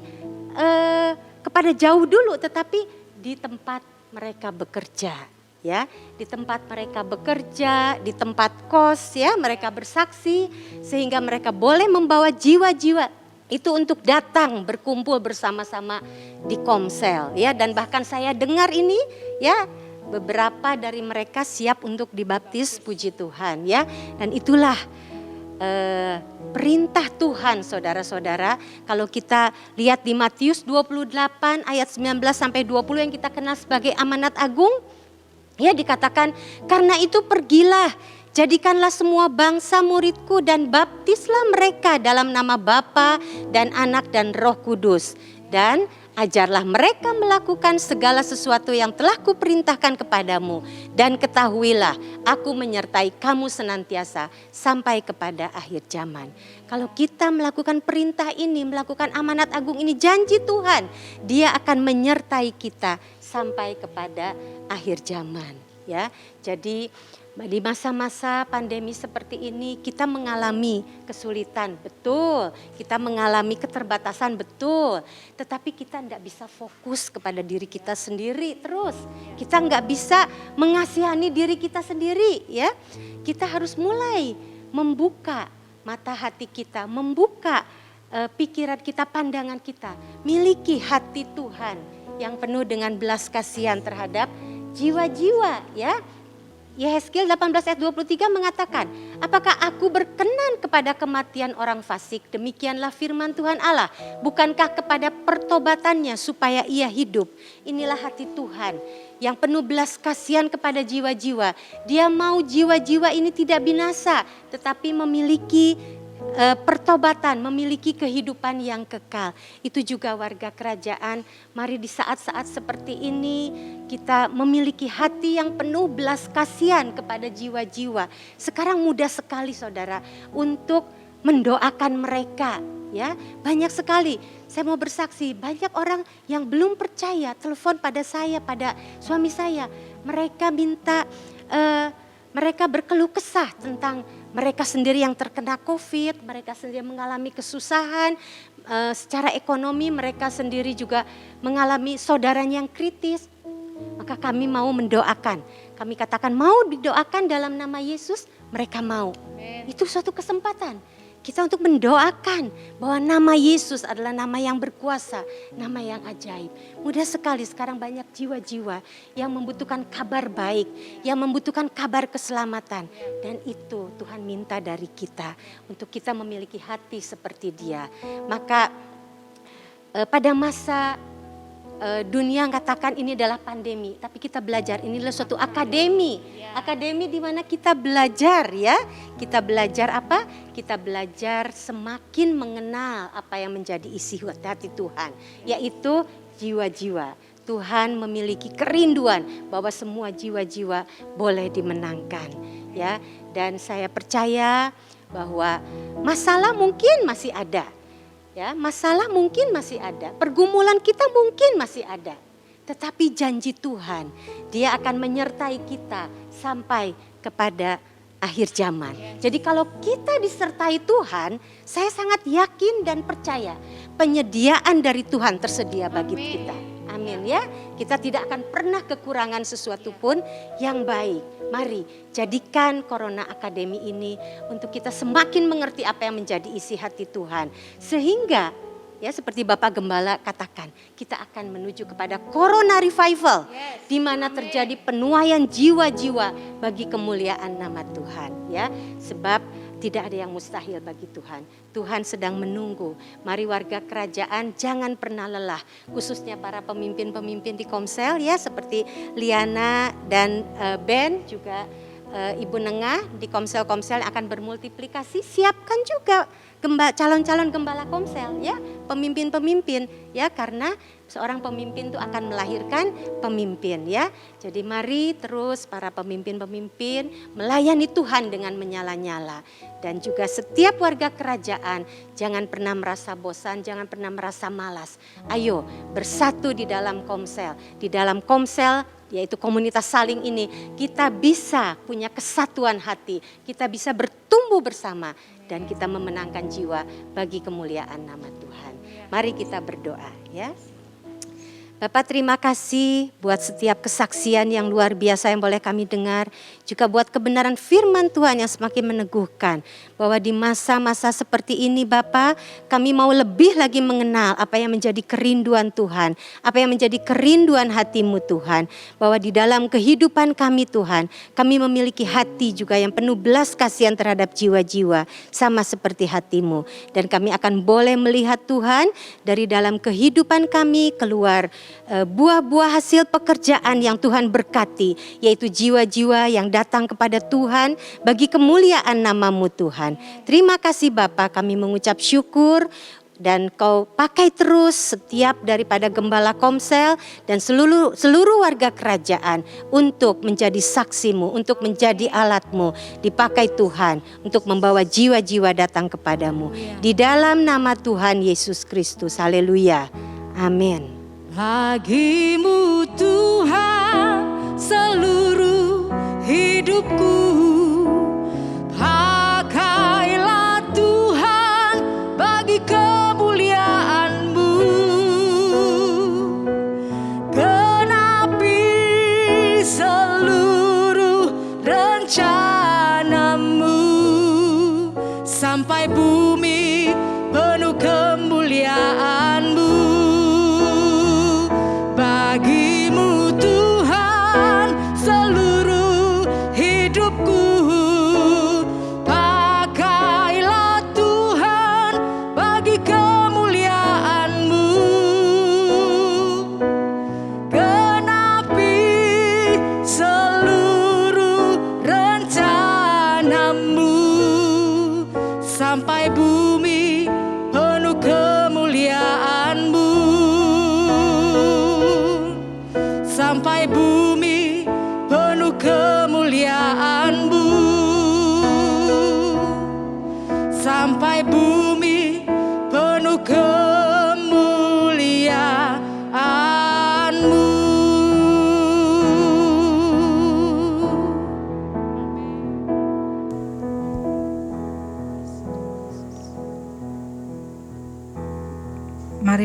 kepada jauh dulu, tetapi di tempat mereka bekerja. Ya, di tempat mereka bekerja, di tempat kos ya, mereka bersaksi sehingga mereka boleh membawa jiwa-jiwa itu untuk datang berkumpul bersama-sama di komsel ya. Dan bahkan saya dengar ini ya, beberapa dari mereka siap untuk dibaptis, puji Tuhan ya. Dan itulah perintah Tuhan saudara-saudara. Kalau kita lihat di Matius 28 ayat 19 sampai 20 yang kita kenal sebagai amanat agung. Ya, dikatakan, karena itu pergilah, jadikanlah semua bangsa muridku dan baptislah mereka dalam nama Bapa dan Anak dan Roh Kudus. Dan ajarlah mereka melakukan segala sesuatu yang telah kuperintahkan kepadamu. Dan ketahuilah, aku menyertai kamu senantiasa sampai kepada akhir zaman. Kalau kita melakukan perintah ini, melakukan amanat agung ini, janji Tuhan, Dia akan menyertai kita sampai kepada akhir zaman ya. Jadi di masa-masa pandemi seperti ini kita mengalami kesulitan, betul. Kita mengalami keterbatasan, betul. Tetapi kita tidak bisa fokus kepada diri kita sendiri terus. Kita nggak bisa mengasihani diri kita sendiri ya. Kita harus mulai membuka mata hati kita, membuka pikiran kita, pandangan kita. Miliki hati Tuhan yang penuh dengan belas kasihan terhadap jiwa-jiwa ya. Yehezkiel 18 ayat 23 mengatakan, apakah aku berkenan kepada kematian orang fasik? Demikianlah firman Tuhan Allah. Bukankah kepada pertobatannya supaya ia hidup? Inilah hati Tuhan yang penuh belas kasihan kepada jiwa-jiwa. Dia mau jiwa-jiwa ini tidak binasa, tetapi memiliki pertobatan, memiliki kehidupan yang kekal. Itu juga warga kerajaan. Mari di saat-saat seperti ini kita memiliki hati yang penuh belas kasihan kepada jiwa-jiwa. Sekarang mudah sekali saudara untuk mendoakan mereka ya. Banyak sekali, saya mau bersaksi, banyak orang yang belum percaya telepon pada saya, pada suami saya. Mereka minta, mereka berkeluh kesah tentang mereka sendiri yang terkena COVID, mereka sendiri mengalami kesusahan, secara ekonomi mereka sendiri juga mengalami saudaranya yang kritis. Maka kami mau mendoakan. Kami katakan mau didoakan dalam nama Yesus, mereka mau. Itu suatu kesempatan kita untuk mendoakan bahwa nama Yesus adalah nama yang berkuasa, nama yang ajaib. Mudah sekali sekarang banyak jiwa-jiwa yang membutuhkan kabar baik, yang membutuhkan kabar keselamatan. Dan itu Tuhan minta dari kita untuk kita memiliki hati seperti Dia. Maka pada masa dunia katakan ini adalah pandemi, tapi kita belajar ini adalah suatu akademi. Akademi di mana kita belajar ya. Kita belajar apa? Kita belajar semakin mengenal apa yang menjadi isi hati Tuhan, yaitu jiwa-jiwa. Tuhan memiliki kerinduan bahwa semua jiwa-jiwa boleh dimenangkan ya. Dan saya percaya bahwa masalah mungkin masih ada. Ya, masalah mungkin masih ada, pergumulan kita mungkin masih ada. Tetapi janji Tuhan, Dia akan menyertai kita sampai kepada akhir zaman. Jadi kalau kita disertai Tuhan, saya sangat yakin dan percaya penyediaan dari Tuhan tersedia bagi kita. Amin ya. Kita tidak akan pernah kekurangan sesuatu pun yang baik. Mari jadikan Corona Academy ini untuk kita semakin mengerti apa yang menjadi isi hati Tuhan. Sehingga ya seperti Bapak Gembala katakan, kita akan menuju kepada Corona Revival. Di mana terjadi penuaian jiwa-jiwa bagi kemuliaan nama Tuhan. Ya, sebab tidak ada yang mustahil bagi Tuhan. Tuhan sedang menunggu. Mari warga kerajaan jangan pernah lelah. Khususnya para pemimpin-pemimpin di Komsel ya. Seperti Liana dan Ben juga Ibu Nengah di Komsel-Komsel akan bermultiplikasi. Siapkan juga calon-calon gembala Komsel ya. Pemimpin-pemimpin ya. Karena seorang pemimpin itu akan melahirkan pemimpin ya. Jadi mari terus para pemimpin-pemimpin melayani Tuhan dengan menyala-nyala. Dan juga setiap warga kerajaan jangan pernah merasa bosan, jangan pernah merasa malas. Ayo bersatu di dalam Komsel. Di dalam Komsel yaitu komunitas saling ini kita bisa punya kesatuan hati. Kita bisa bertumbuh bersama dan kita memenangkan jiwa bagi kemuliaan nama Tuhan. Mari kita berdoa ya. Bapak terima kasih buat setiap kesaksian yang luar biasa yang boleh kami dengar. Juga buat kebenaran firman Tuhan yang semakin meneguhkan. Bahwa di masa-masa seperti ini Bapak, kami mau lebih lagi mengenal apa yang menjadi kerinduan Tuhan. Apa yang menjadi kerinduan hati-Mu Tuhan. Bahwa di dalam kehidupan kami Tuhan, kami memiliki hati juga yang penuh belas kasihan terhadap jiwa-jiwa. Sama seperti hati-Mu. Dan kami akan boleh melihat Tuhan dari dalam kehidupan kami keluar buah-buah hasil pekerjaan yang Tuhan berkati, yaitu jiwa-jiwa yang datang kepada Tuhan bagi kemuliaan nama-Mu Tuhan. Terima kasih Bapa, kami mengucap syukur dan Kau pakai terus setiap daripada gembala Komsel dan seluruh warga kerajaan untuk menjadi saksi-Mu, untuk menjadi alat-Mu, dipakai Tuhan untuk membawa jiwa-jiwa datang kepadamu. Di dalam nama Tuhan Yesus Kristus, haleluya, amin. Bagi-Mu Tuhan seluruh hidupku, pakailah Tuhan bagi kemuliaan-Mu. Genapi seluruh rencana-Mu sampai bumi penuh kemuliaan-Mu. Bagi-Mu Tuhan seluruh hidupku, pakailah Tuhan bagi kemuliaan-Mu. Genapi seluruh rencana-Mu sampai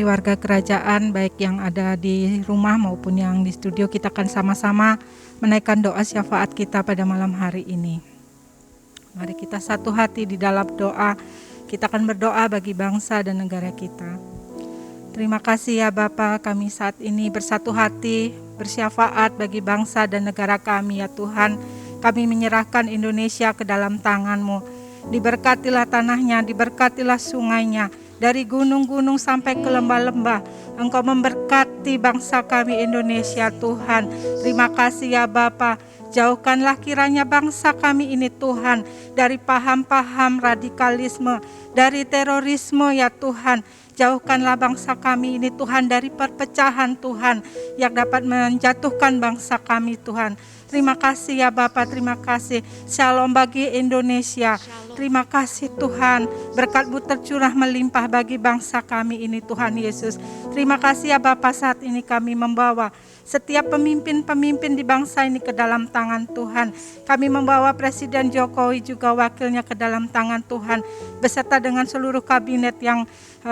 warga kerajaan, baik yang ada di rumah maupun yang di studio, kita akan sama-sama menaikkan doa syafaat kita pada malam hari ini. Mari kita satu hati di dalam doa. Kita akan berdoa bagi bangsa dan negara kita. Terima kasih ya Bapa, kami saat ini bersatu hati, bersyafaat bagi bangsa dan negara kami ya Tuhan. Kami menyerahkan Indonesia ke dalam tangan-Mu. Diberkatilah tanahnya, diberkatilah sungainya, dari gunung-gunung sampai ke lembah-lembah. Engkau memberkati bangsa kami Indonesia Tuhan. Terima kasih ya Bapa. Jauhkanlah kiranya bangsa kami ini Tuhan dari paham-paham radikalisme, dari terorisme ya Tuhan. Jauhkanlah bangsa kami ini Tuhan dari perpecahan Tuhan yang dapat menjatuhkan bangsa kami Tuhan. Terima kasih ya Bapa, terima kasih. Shalom bagi Indonesia. Terima kasih Tuhan, berkat-Mu tercurah melimpah bagi bangsa kami ini Tuhan Yesus. Terima kasih ya Bapa, saat ini kami membawa setiap pemimpin-pemimpin di bangsa ini ke dalam tangan Tuhan. Kami membawa Presiden Jokowi juga wakilnya ke dalam tangan Tuhan, beserta dengan seluruh kabinet yang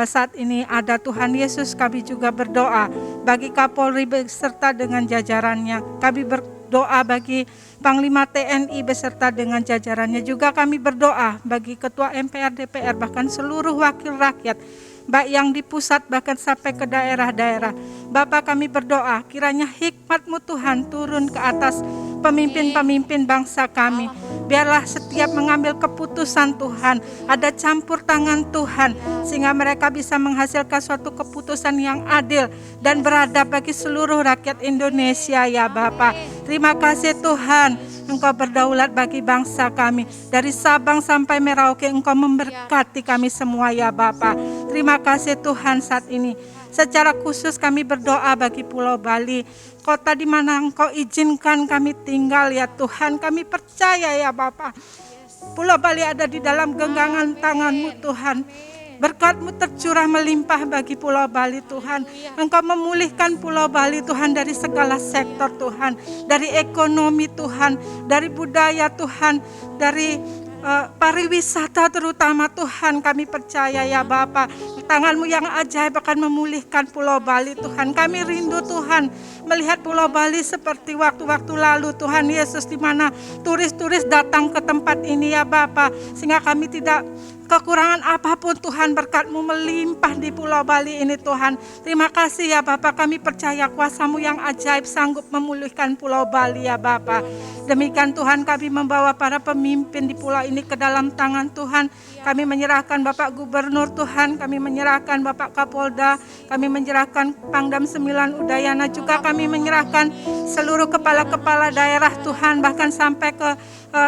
saat ini ada Tuhan Yesus. Kami juga berdoa bagi Kapolri beserta dengan jajarannya. Kami berdoa bagi Panglima TNI beserta dengan jajarannya. Juga kami berdoa bagi Ketua MPR, DPR, bahkan seluruh wakil rakyat, baik yang di pusat bahkan sampai ke daerah-daerah. Bapa, kami berdoa kiranya hikmat-Mu Tuhan turun ke atas pemimpin-pemimpin bangsa kami. Biarlah setiap mengambil keputusan Tuhan, ada campur tangan Tuhan, sehingga mereka bisa menghasilkan suatu keputusan yang adil dan beradab bagi seluruh rakyat Indonesia ya Bapa. Terima kasih Tuhan, Engkau berdaulat bagi bangsa kami. Dari Sabang sampai Merauke, Engkau memberkati kami semua ya Bapa. Terima kasih Tuhan saat ini. Secara khusus kami berdoa bagi Pulau Bali, kota di mana Engkau izinkan kami tinggal ya Tuhan. Kami percaya ya Bapa, Pulau Bali ada di dalam genggaman tangan-Mu Tuhan. Berkat-Mu tercurah melimpah bagi Pulau Bali Tuhan. Engkau memulihkan Pulau Bali Tuhan dari segala sektor Tuhan. Dari ekonomi Tuhan, dari budaya Tuhan, dari pariwisata terutama Tuhan. Kami percaya ya Bapa, tangan-Mu yang ajaib akan memulihkan Pulau Bali Tuhan. Kami rindu Tuhan melihat Pulau Bali seperti waktu-waktu lalu Tuhan Yesus, di mana turis-turis datang ke tempat ini ya Bapa, sehingga kami tidak kekurangan apapun Tuhan. Berkat-Mu melimpah di Pulau Bali ini Tuhan. Terima kasih ya Bapa, kami percaya kuasa-Mu yang ajaib sanggup memulihkan Pulau Bali ya Bapa. Demikian Tuhan, kami membawa para pemimpin di pulau ini ke dalam tangan Tuhan. Kami menyerahkan Bapak Gubernur Tuhan, kami menyerahkan Bapak Kapolda, kami menyerahkan Pangdam 9 Udayana, juga kami menyerahkan seluruh kepala-kepala daerah Tuhan, bahkan sampai ke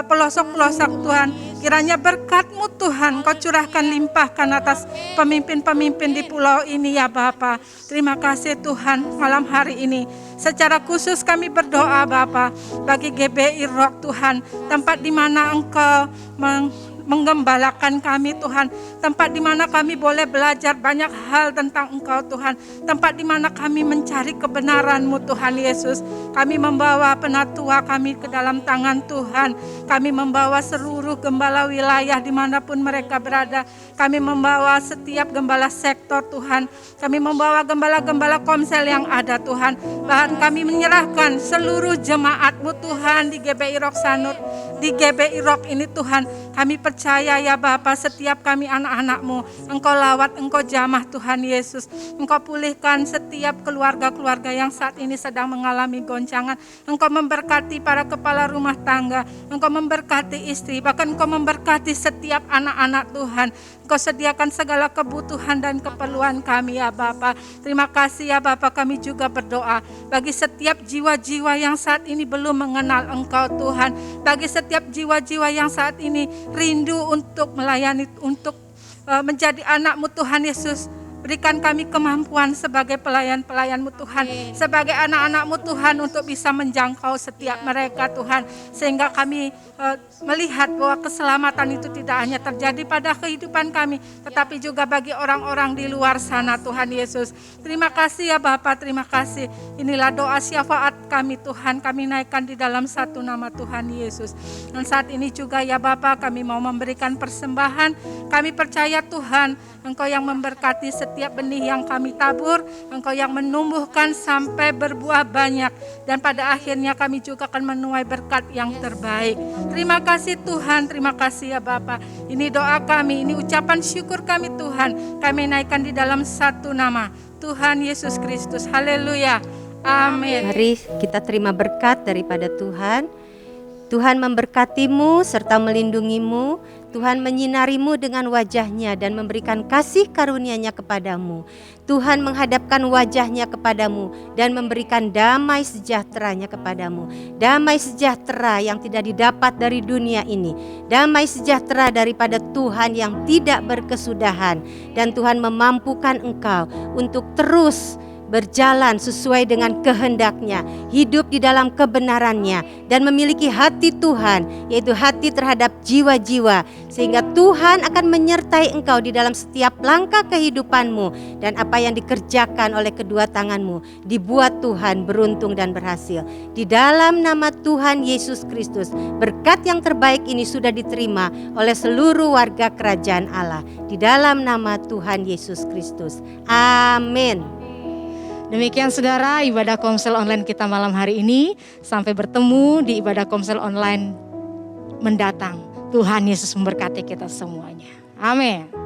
pelosok-pelosok Tuhan. Kiranya berkat-Mu Tuhan Kau curahkan, limpahkan atas pemimpin-pemimpin di pulau ini ya Bapa. Terima kasih Tuhan, malam hari ini secara khusus kami berdoa Bapa bagi GBI Rock Tuhan, tempat di mana Engkau menggembalakan kami Tuhan, tempat di mana kami boleh belajar banyak hal tentang Engkau Tuhan, tempat di mana kami mencari kebenaran-Mu Tuhan Yesus. Kami membawa penatua kami ke dalam tangan Tuhan, kami membawa seluruh gembala wilayah dimanapun mereka berada, kami membawa setiap gembala sektor Tuhan, kami membawa gembala-gembala komsel yang ada Tuhan, bahkan kami menyerahkan seluruh jemaat-Mu Tuhan di GBI Rock Sanur, di GBI Rock ini Tuhan. Kami percaya ya Bapa, setiap kami anak-anak-Mu, Engkau lawat, Engkau jamah Tuhan Yesus. Engkau pulihkan setiap keluarga-keluarga yang saat ini sedang mengalami goncangan. Engkau memberkati para kepala rumah tangga, Engkau memberkati istri, bahkan Engkau memberkati setiap anak-anak Tuhan. Engkau sediakan segala kebutuhan dan keperluan kami ya Bapa. Terima kasih ya Bapa, kami juga berdoa bagi setiap jiwa-jiwa yang saat ini belum mengenal Engkau Tuhan, bagi setiap jiwa-jiwa yang saat ini rindu untuk melayani, untuk menjadi anak-Mu Tuhan Yesus. Berikan kami kemampuan sebagai pelayan-pelayan-Mu Tuhan, sebagai anak-anak-Mu Tuhan, untuk bisa menjangkau setiap mereka Tuhan, sehingga kami melihat bahwa keselamatan itu tidak hanya terjadi pada kehidupan kami, tetapi juga bagi orang-orang di luar sana Tuhan Yesus. Terima kasih ya Bapa, terima kasih. Inilah doa syafaat kami Tuhan, kami naikkan di dalam satu nama Tuhan Yesus. Dan saat ini juga ya Bapa, kami mau memberikan persembahan. Kami percaya Tuhan, Engkau yang memberkati setiap setiap benih yang kami tabur, Engkau yang menumbuhkan sampai berbuah banyak. Dan pada akhirnya kami juga akan menuai berkat yang terbaik. Terima kasih Tuhan, terima kasih ya Bapa. Ini doa kami, ini ucapan syukur kami Tuhan. Kami naikkan di dalam satu nama, Tuhan Yesus Kristus. Haleluya. Amin. Mari kita terima berkat daripada Tuhan. Tuhan memberkatimu serta melindungimu. Tuhan menyinarimu dengan wajahnya dan memberikan kasih karunia-Nya kepadamu. Tuhan menghadapkan wajahnya kepadamu dan memberikan damai sejahtera-Nya kepadamu. Damai sejahtera yang tidak didapat dari dunia ini. Damai sejahtera daripada Tuhan yang tidak berkesudahan. Dan Tuhan memampukan engkau untuk terus berjalan sesuai dengan kehendak-Nya, hidup di dalam kebenaran-Nya, dan memiliki hati Tuhan, yaitu hati terhadap jiwa-jiwa, sehingga Tuhan akan menyertai engkau di dalam setiap langkah kehidupanmu, dan apa yang dikerjakan oleh kedua tanganmu dibuat Tuhan beruntung dan berhasil. Di dalam nama Tuhan Yesus Kristus, berkat yang terbaik ini sudah diterima oleh seluruh warga kerajaan Allah. Di dalam nama Tuhan Yesus Kristus. Amin. Demikian saudara, ibadah Komsel online kita malam hari ini. Sampai bertemu di ibadah Komsel online mendatang. Tuhan Yesus memberkati kita semuanya. Amin.